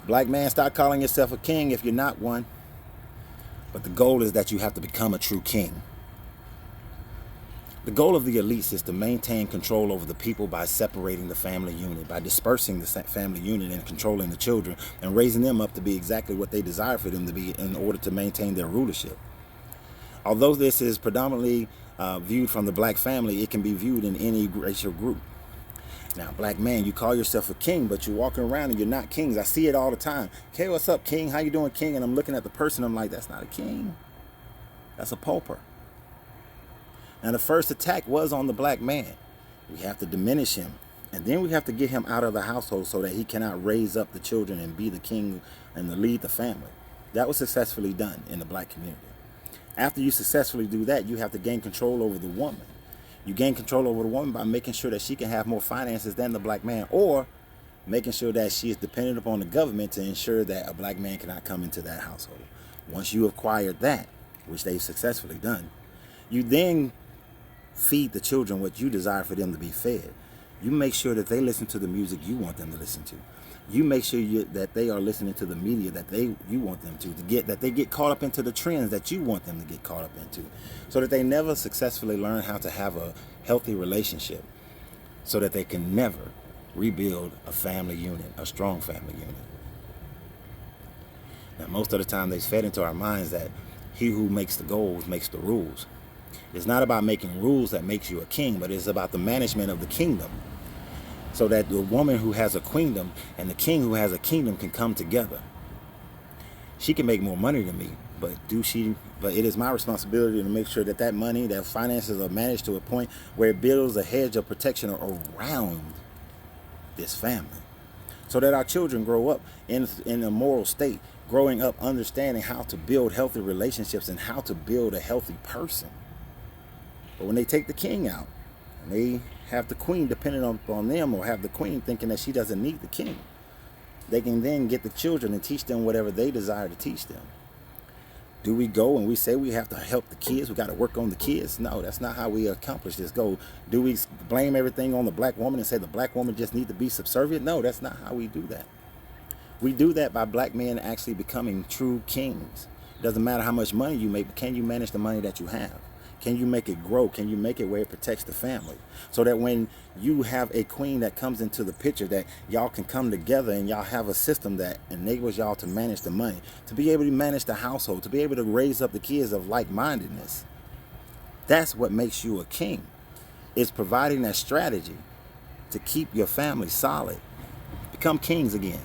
Black man, stop calling yourself a king if you're not one. But the goal is that you have to become a true king. The goal of the elites is to maintain control over the people by separating the family unit, by dispersing the family unit and controlling the children and raising them up to be exactly what they desire for them to be in order to maintain their rulership. Although this is predominantly viewed from the black family, it can be viewed in any racial group. Now, black man, you call yourself a king, but you're walking around and you're not kings. I see it all the time. Okay, what's up, king? How you doing, king? And I'm looking at the person. I'm like, that's not a king. That's a pauper. Now, the first attack was on the black man. We have to diminish him. And then we have to get him out of the household so that he cannot raise up the children and be the king and to lead the family. That was successfully done in the black community. After you successfully do that, you have to gain control over the woman. You gain control over the woman by making sure that she can have more finances than the black man, or making sure that she is dependent upon the government to ensure that a black man cannot come into that household. Once you acquired that, which they've successfully done, you then feed the children what you desire for them to be fed. You make sure that they listen to the music you want them to listen to. You make sure that they are listening to the media that you want them to that they get caught up into the trends that you want them to get caught up into, so that they never successfully learn how to have a healthy relationship, so that they can never rebuild a family unit, a strong family unit. Now, most of the time they've fed into our minds that he who makes the goals makes the rules. It's not about making rules that makes you a king, but it's about the management of the kingdom, so that the woman who has a queendom and the king who has a kingdom can come together. She can make more money than me, but it is my responsibility to make sure that that money, that finances are managed to a point where it builds a hedge of protection around this family, so that our children grow up in a moral state, growing up understanding how to build healthy relationships and how to build a healthy person. But when they take the king out and they have the queen dependent on them, or have the queen thinking that she doesn't need the king, they can then get the children and teach them whatever they desire to teach them. Do we go and we say we have to help the kids, we got to work on the kids? No, that's not how we accomplish this goal. Do we blame everything on the black woman and say the black woman just needs to be subservient? No, that's not how we do that. We do that by black men actually becoming true kings. It doesn't matter how much money you make, but can you manage the money that you have? Can you make it grow? Can you make it where it protects the family? So that when you have a queen that comes into the picture, that y'all can come together and y'all have a system that enables y'all to manage the money, to be able to manage the household, to be able to raise up the kids of like-mindedness. That's what makes you a king. It's providing that strategy to keep your family solid. Become kings again.